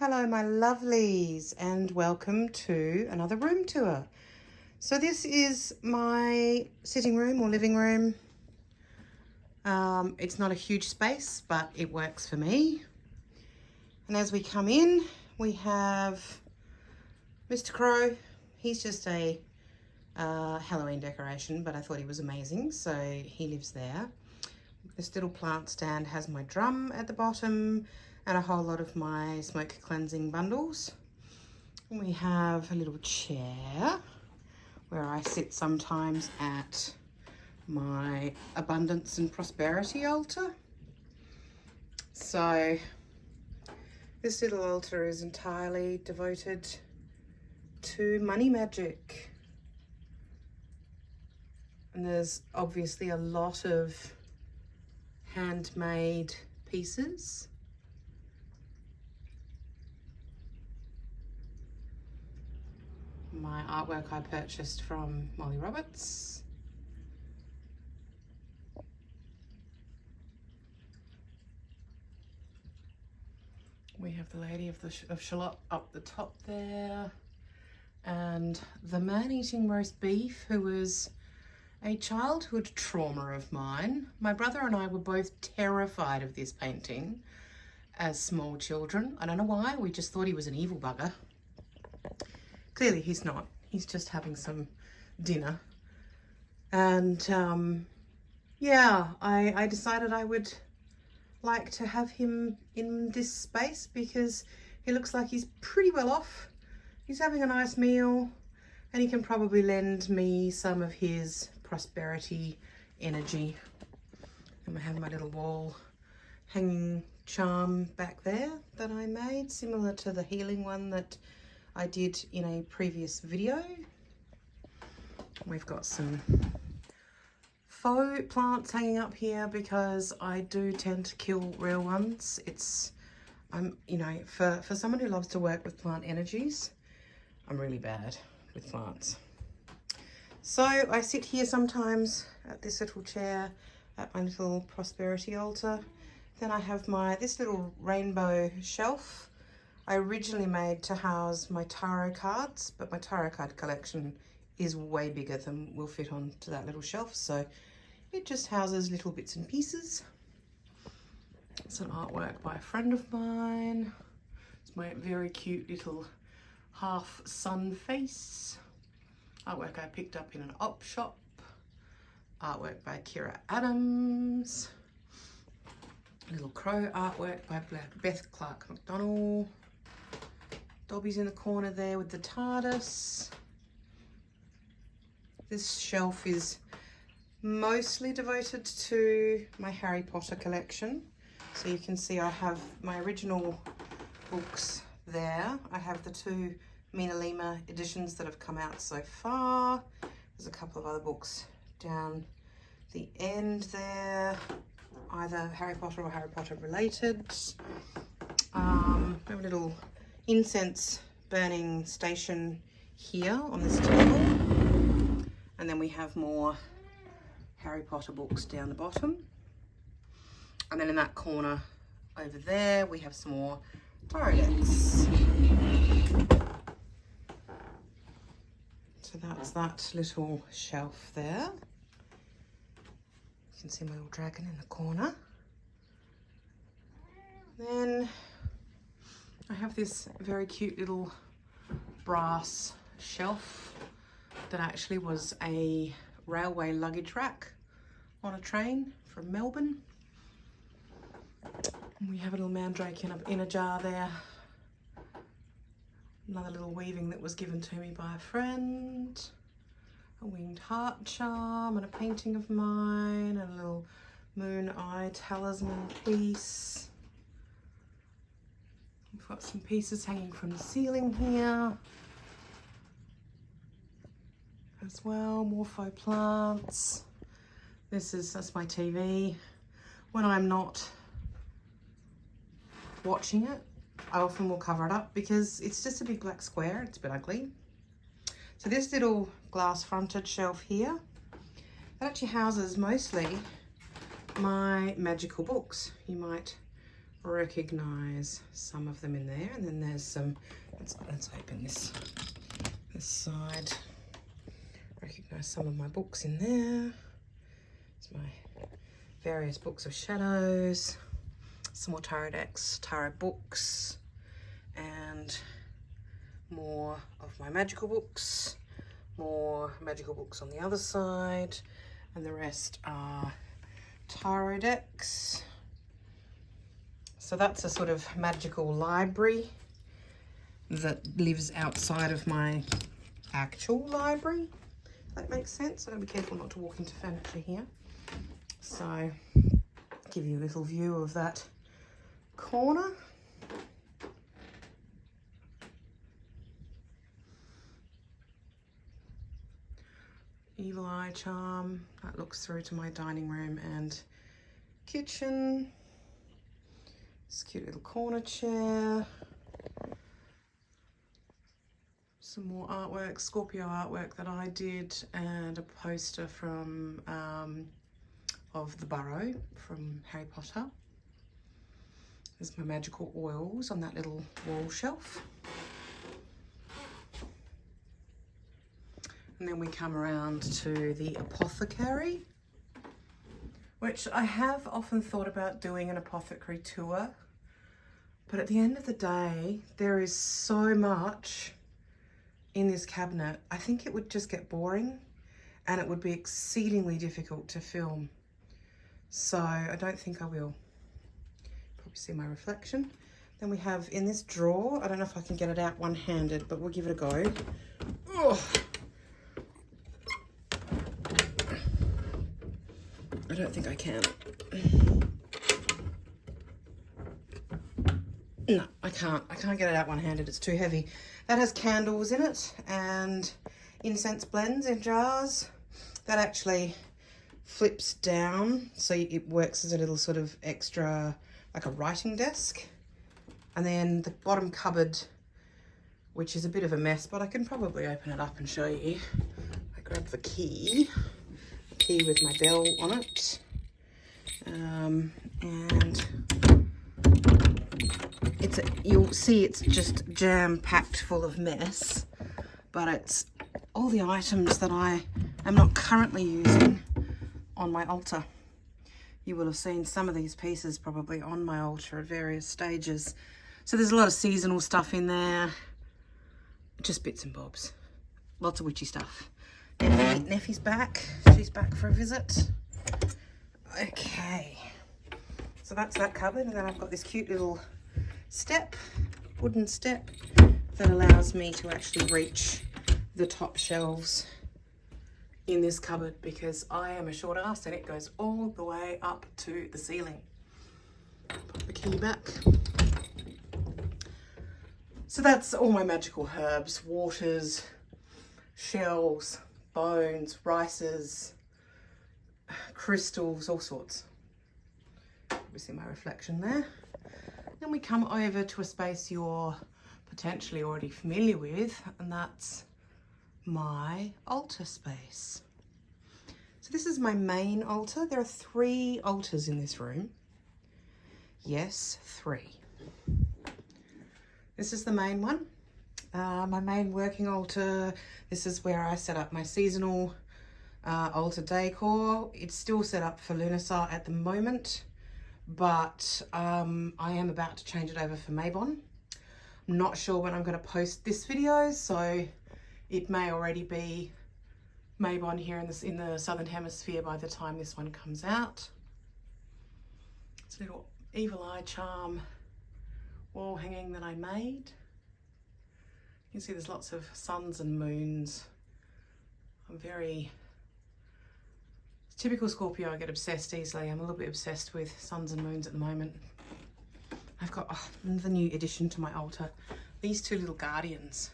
Hello my lovelies and welcome to another room tour. So this is my sitting room or living room. It's not a huge space but it works for me. And as we come in we have Mr. Crow. He's just a Halloween decoration, but I thought he was amazing, so he lives there. This little plant stand has my drum at the bottom and a whole lot of my smoke cleansing bundles. And we have a little chair where I sit sometimes at my abundance and prosperity altar. So this little altar is entirely devoted to money magic. And there's obviously a lot of handmade pieces. My artwork I purchased from Molly Roberts. We have the Lady of Shalott up the top there, and the man eating roast beef, who was a childhood trauma of mine. My brother and I were both terrified of this painting as small children. I don't know why, we just thought he was an evil bugger. Clearly he's not, he's just having some dinner. And yeah, I decided I would like to have him in this space because he looks like he's pretty well off. He's having a nice meal and he can probably lend me some of his prosperity energy. And I have my little wall hanging charm back there that I made, similar to the healing one that I did in a previous video. We've got some faux plants hanging up here because I do tend to kill real ones. You know, for someone who loves to work with plant energies, I'm really bad with plants. So I sit here sometimes at this little chair at my little prosperity altar. Then I have this little rainbow shelf I originally made to house my tarot cards, but my tarot card collection is way bigger than will fit onto that little shelf, so it just houses little bits and pieces. It's an artwork by a friend of mine. It's my very cute little half sun face. Artwork I picked up in an op shop. Artwork by Kira Adams. Little crow artwork by Beth Clark McDonald. Dobby's in the corner there with the TARDIS. This shelf is mostly devoted to my Harry Potter collection. So you can see I have my original books there. I have the two Mina Lima editions that have come out so far. There's a couple of other books down the end there, either Harry Potter or Harry Potter related. We have a little incense burning station here on this table, and then we have more Harry Potter books down the bottom, and then in that corner over there we have some more tarot decks. So that's that little shelf there. You can see my little dragon in the corner. Then I have this very cute little brass shelf that actually was a railway luggage rack on a train from Melbourne. And we have a little mandrake in a jar there. Another little weaving that was given to me by a friend. A winged heart charm and a painting of mine, and a little moon eye talisman piece. We've got some pieces hanging from the ceiling here as well, more faux plants. That's my TV. When I'm not watching it, I often will cover it up because it's just a big black square. It's a bit ugly. So this little glass fronted shelf here, that actually houses mostly my magical books. You might recognize some of them in there. And then there's some, let's open this side. Recognize some of my books in there. It's my various books of shadows, some more tarot decks, tarot books, and more of my magical books, more magical books on the other side, and the rest are tarot decks. So that's a sort of magical library that lives outside of my actual library. That makes sense. I've got to be careful not to walk into furniture here. So, give you a little view of that corner. Evil eye charm. That looks through to my dining room and kitchen. This cute little corner chair. Some more artwork, Scorpio artwork that I did, and a poster from of the Burrow from Harry Potter. There's my magical oils on that little wall shelf. And then we come around to the apothecary, which I have often thought about doing an apothecary tour, but at the end of the day, there is so much in this cabinet. I think it would just get boring and it would be exceedingly difficult to film. So I don't think I will. Probably see my reflection. Then we have in this drawer, I don't know if I can get it out one-handed, but we'll give it a go. Oh. I don't think I can. No, I can't. I can't get it out one-handed. It's too heavy. That has candles in it and incense blends in jars. That actually flips down, so it works as a little sort of extra, like a writing desk. And then the bottom cupboard, which is a bit of a mess, but I can probably open it up and show you. I grab the key with my bell on it. And you'll see it's just jam-packed full of mess, but it's all the items that I am not currently using on my altar. You will have seen some of these pieces probably on my altar at various stages. So there's a lot of seasonal stuff in there, just bits and bobs, lots of witchy stuff. Neffy's back. She's back for a visit. Okay, so that's that cupboard, and then I've got this cute little step, wooden step, that allows me to actually reach the top shelves in this cupboard because I am a short ass and it goes all the way up to the ceiling. Put the key back. So that's all my magical herbs, waters, shells, bones, rices, crystals, all sorts. We see my reflection there. Then we come over to a space you're potentially already familiar with, and that's my altar space. So this is my main altar. There are 3 altars in this room. Yes, 3. This is the main one. My main working altar. This is where I set up my seasonal altar decor. It's still set up for Lunarsar at the moment, but I am about to change it over for Mabon. I'm not sure when I'm going to post this video, so it may already be Mabon here in the Southern Hemisphere by the time this one comes out. It's a little evil eye charm wall hanging that I made. You can see there's lots of suns and moons. I'm very typical Scorpio. I get obsessed easily. I'm a little bit obsessed with suns and moons at the moment. I've got the new addition to my altar. These 2 little guardians.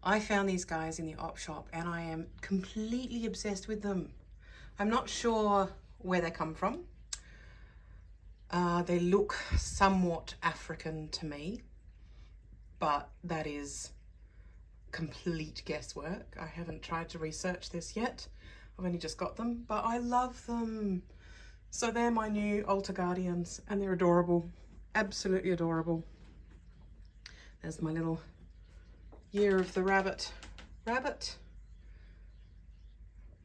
I found these guys in the op shop and I am completely obsessed with them. I'm not sure where they come from. They look somewhat African to me, but that is complete guesswork. I haven't tried to research this yet. I've only just got them, but I love them. So they're my new altar guardians and they're adorable. absolutely adorable. There's my little Year of the Rabbit.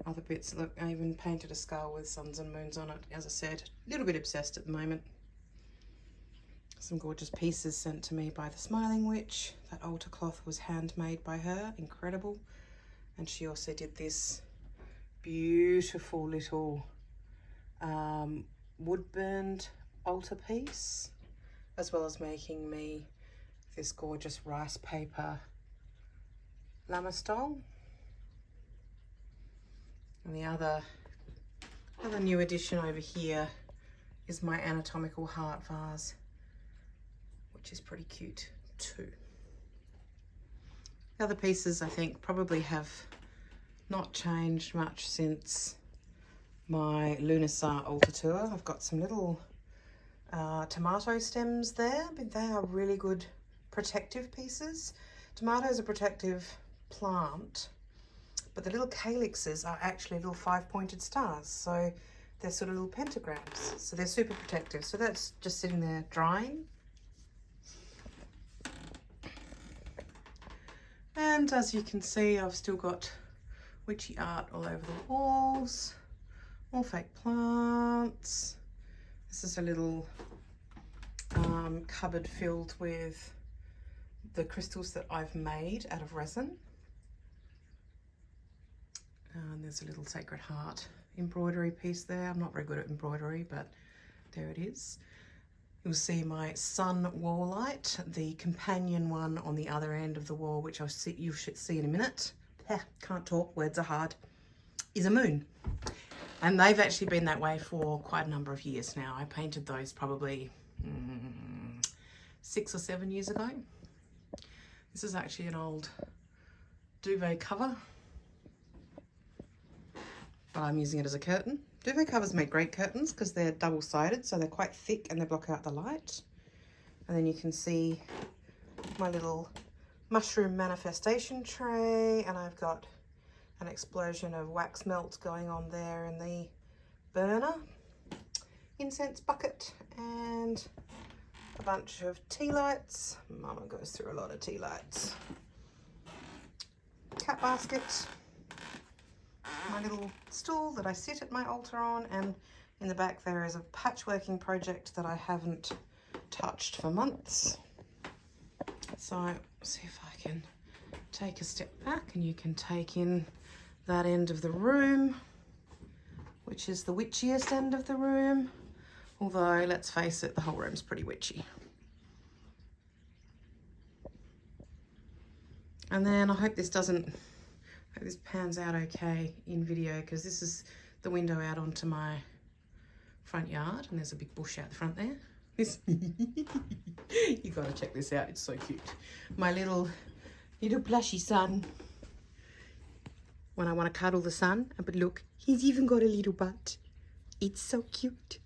Other bits, look, I even painted a skull with suns and moons on it. As I said, a little bit obsessed at the moment. Some gorgeous pieces sent to me by the Smiling Witch. That altar cloth was handmade by her, incredible. And she also did this beautiful little wood-burned altar piece, as well as making me this gorgeous rice paper lama stole. And the other new addition over here is my anatomical heart vase, which is pretty cute too. The other pieces I think probably have not changed much since my Lunasar altar tour. I've got some little tomato stems there, but they are really good protective pieces. Tomatoes are a protective plant, but the little calyxes are actually little 5-pointed stars, so they're sort of little pentagrams, so they're super protective. So that's just sitting there drying. And as you can see, I've still got witchy art all over the walls, more fake plants. This is a little cupboard filled with the crystals that I've made out of resin. And there's a little Sacred Heart embroidery piece there. I'm not very good at embroidery, but there it is. You'll see my sun wall light, the companion one on the other end of the wall, which you should see in a minute. Can't talk, words are hard, is a moon. And they've actually been that way for quite a number of years now. I painted those probably 6 or 7 years ago. This is actually an old duvet cover, but I'm using it as a curtain. Duvet covers make great curtains because they're double-sided, so they're quite thick and they block out the light. And then you can see my little mushroom manifestation tray, and I've got an explosion of wax melts going on there in the burner, incense bucket, and a bunch of tea lights. Mama goes through a lot of tea lights. Cat basket. My little stool that I sit at my altar on, and in the back there is a patchworking project that I haven't touched for months. So see if I can take a step back and you can take in that end of the room, which is the witchiest end of the room, although let's face it, the whole room's pretty witchy. And then I hope this pans out okay in video, because this is the window out onto my front yard, and there's a big bush out the front there. You gotta check this out, it's so cute. My little plushy son. When I want to cuddle the sun, but look, he's even got a little butt. It's so cute.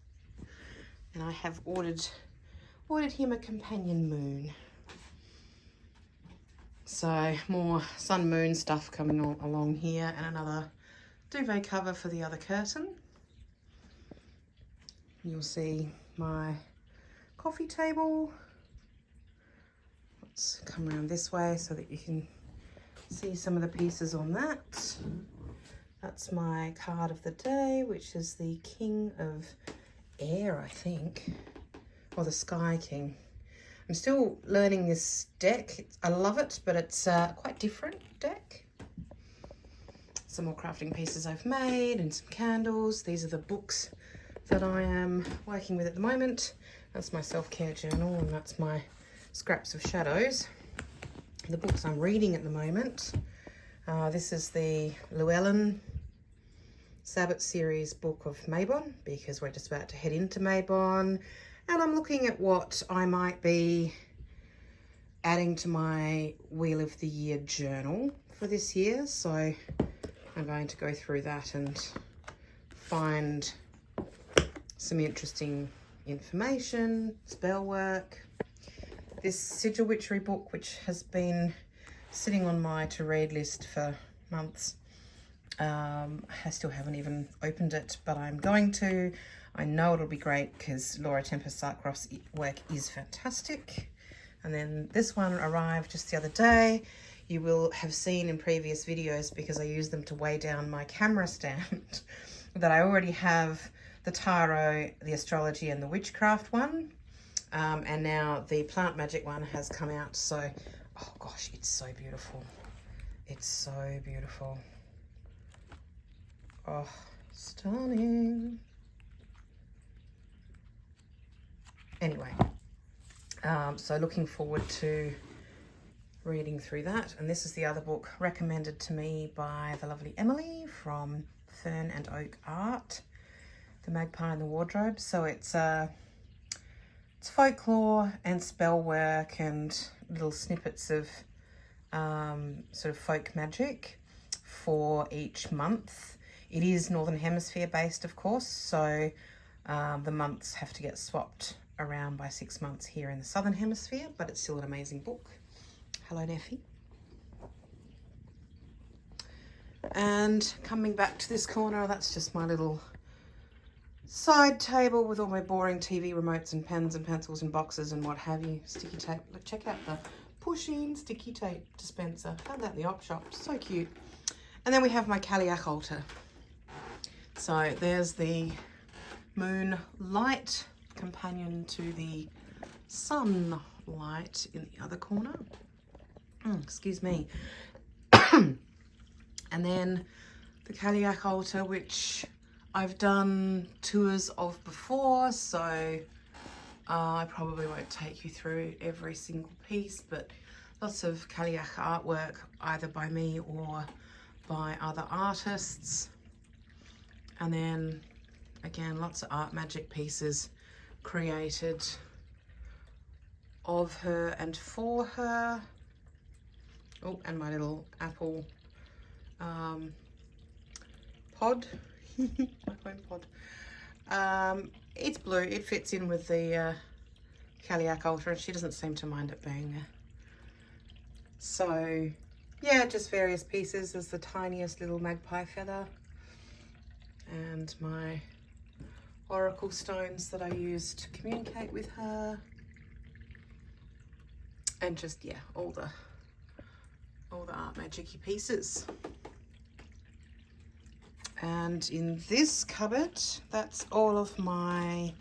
And I have ordered him a companion moon. So more sun moon stuff coming along here, and another duvet cover for the other curtain. You'll see my coffee table. Let's come around this way so that you can see some of the pieces on that. That's my card of the day, which is the King of Air, I think, or the Sky King. I'm still learning this deck. I love it, but it's quite different deck. Some more crafting pieces I've made and some candles. These are the books that I am working with at the moment. That's my self-care journal, and that's my Scraps of Shadows. The books I'm reading at the moment. This is the Llewellyn Sabbath series book of Mabon, because we're just about to head into Mabon. And I'm looking at what I might be adding to my Wheel of the Year journal for this year. So I'm going to go through that and find some interesting information, spell work. This Sigil Witchery book, which has been sitting on my to-read list for months. I still haven't even opened it, but I'm going to. I know it'll be great because Laura Tempest-Sarkroff's work is fantastic. And then this one arrived just the other day. You will have seen in previous videos, because I use them to weigh down my camera stand, that I already have the tarot, the astrology and the witchcraft one. And now the plant magic one has come out. So, oh gosh, it's so beautiful. It's so beautiful. Oh, stunning. Anyway, so looking forward to reading through that. And this is the other book recommended to me by the lovely Emily from Fern and Oak Art, The Magpie and the Wardrobe. So it's folklore and spell work and little snippets of sort of folk magic for each month. It is Northern Hemisphere based, of course, so the months have to get swapped around by 6 months here in the Southern Hemisphere, but it's still an amazing book. Hello, Neffy. And coming back to this corner, that's just my little side table with all my boring TV remotes and pens and pencils and boxes and what have you. Sticky tape. Look, check out the push-in sticky tape dispenser. Found that in the op shop. So cute. And then we have my Kaliak altar. So there's the moonlight companion to the sunlight in the other corner. Excuse me. And then the Kaliak altar, which I've done tours of before, so I probably won't take you through every single piece, but lots of Kaliak artwork either by me or by other artists. And then again, lots of art magic pieces created of her and for her. Oh, and my little apple pod, my phone pod. It's blue, it fits in with the Kaliak altar, and she doesn't seem to mind it being there. So yeah, just various pieces. There's the tiniest little magpie feather and my oracle stones that I use to communicate with her, and just, yeah, all the art magic-y pieces. And in this cupboard, that's all of my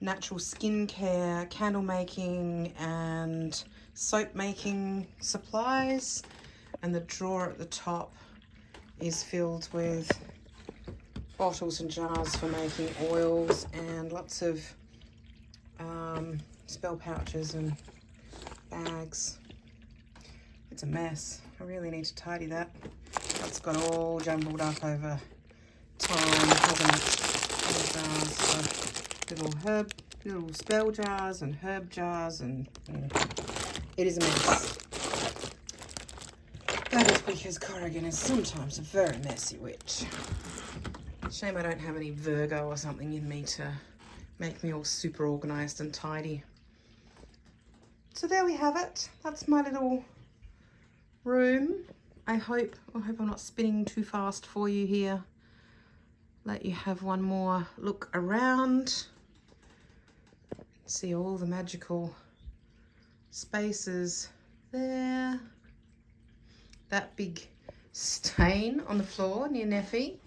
natural skincare, candle making and soap making supplies. And the drawer at the top is filled with bottles and jars for making oils and lots of spell pouches and bags. It's a mess. I really need to tidy that. That's got all jumbled up over time, hasn't it? All jars, little spell jars and herb jars, and it is a mess. That is because Corrigan is sometimes a very messy witch. Shame I don't have any Virgo or something in me to make me all super organised and tidy. So there we have it. That's my little room. I hope I'm not spinning too fast for you here. Let you have one more look around. See all the magical spaces there. That big stain on the floor near Neffy.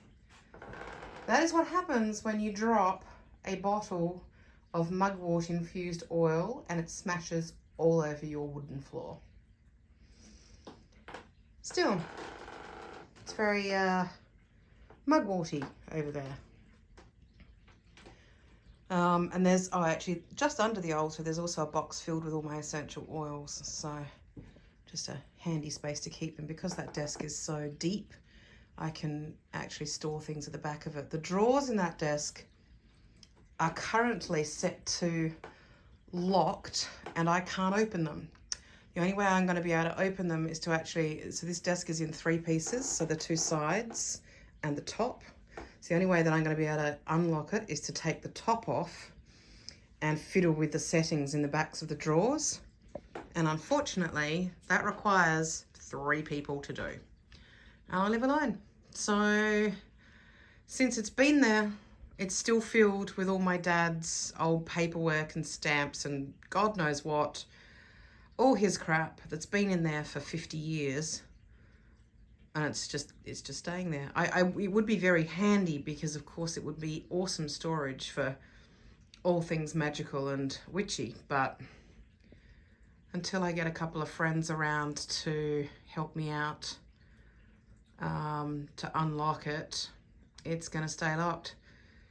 That is what happens when you drop a bottle of mugwort infused oil and it smashes all over your wooden floor. Still, it's very mugworty over there. And there's, oh, actually, just under the altar, there's also a box filled with all my essential oils. So just a handy space to keep them. Because that desk is so deep, I can actually store things at the back of it. The drawers in that desk are currently set to locked, and I can't open them. The only way I'm going to be able to open them is to actually, so this desk is in 3 pieces, so the 2 sides and the top. So the only way that I'm going to be able to unlock it is to take the top off and fiddle with the settings in the backs of the drawers. And unfortunately, that requires 3 people to do. And I live alone. So since it's been there, it's still filled with all my dad's old paperwork and stamps and God knows what. All his crap that's been in there for 50 years. And it's just staying there. It would be very handy because, of course, it would be awesome storage for all things magical and witchy. But until I get a couple of friends around to help me out to unlock it, it's going to stay locked.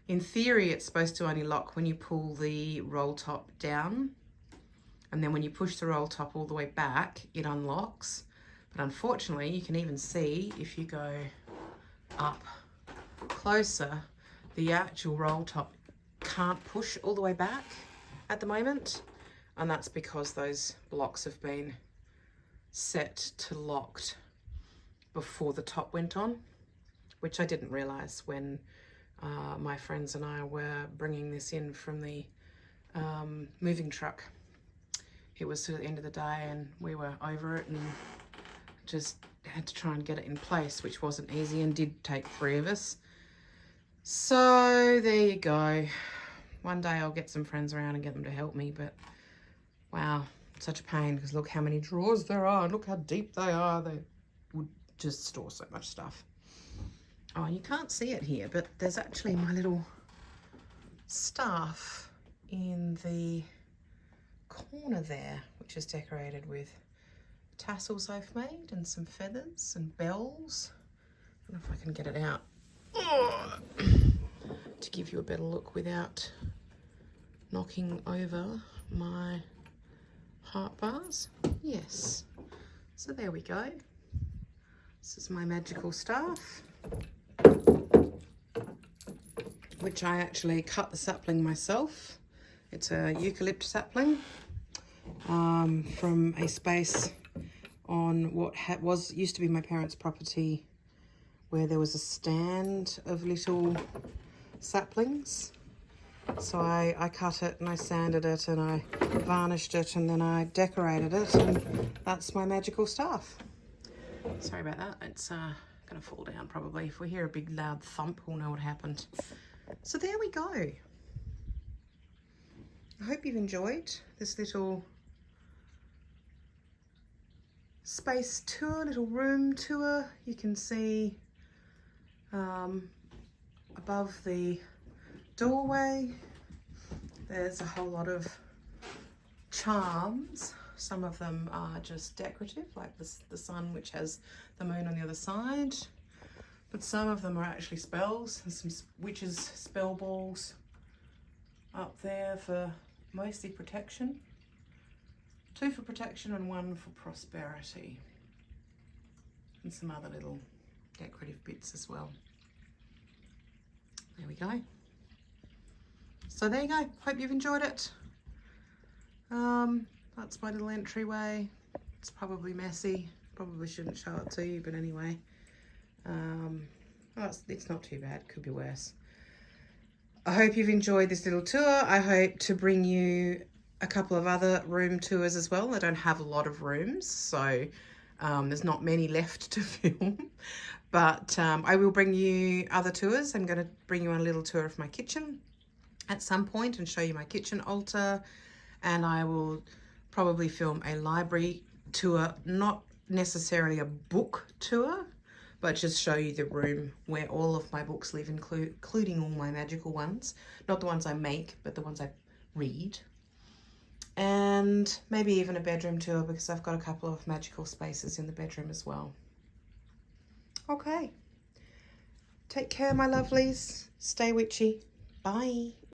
In theory, it's supposed to only lock when you pull the roll top down. And then when you push the roll top all the way back, it unlocks. But unfortunately, you can even see if you go up closer, the actual roll top can't push all the way back at the moment. And that's because those blocks have been set to locked before the top went on, which I didn't realise when my friends and I were bringing this in from the moving truck. It was to the end of the day and we were over it and just had to try and get it in place, which wasn't easy and did take 3 of us. So there you go. One day I'll get some friends around and get them to help me, but wow, such a pain because look how many drawers there are. Look how deep they are. They would just store so much stuff. Oh, and you can't see it here, but there's actually my little staff in the corner there, which is decorated with tassels I've made and some feathers and bells. I don't know if I can get it out to give you a better look without knocking over my heart bars. Yes, so there we go. This is my magical staff, which I actually cut the sapling myself. It's a eucalypt sapling from a space on what used to be my parents' property, where there was a stand of little saplings. So I cut it and I sanded it and I varnished it and then I decorated it, and that's my magical staff. Sorry about that, it's gonna fall down probably. If we hear a big loud thump, we'll know what happened. So there we go. I hope you've enjoyed this little space tour, little room tour. You can see above the doorway there's a whole lot of charms. Some of them are just decorative, like the sun, which has the moon on the other side, but some of them are actually spells. There's some witches' spell balls up there for mostly protection. 2 for protection and 1 for prosperity. And some other little decorative bits as well. There we go. So there you go. Hope you've enjoyed it. That's my little entryway. It's probably messy. Probably shouldn't show it to you, but anyway. It's not too bad. Could be worse. I hope you've enjoyed this little tour. I hope to bring you a couple of other room tours as well. I don't have a lot of rooms, so there's not many left to film. But I will bring you other tours. I'm going to bring you on a little tour of my kitchen at some point and show you my kitchen altar. And I will probably film a library tour, not necessarily a book tour, but just show you the room where all of my books live, including all my magical ones. Not the ones I make, but the ones I read. And maybe even a bedroom tour, because I've got a couple of magical spaces in the bedroom as well. Okay. Take care, my lovelies. Stay witchy. Bye.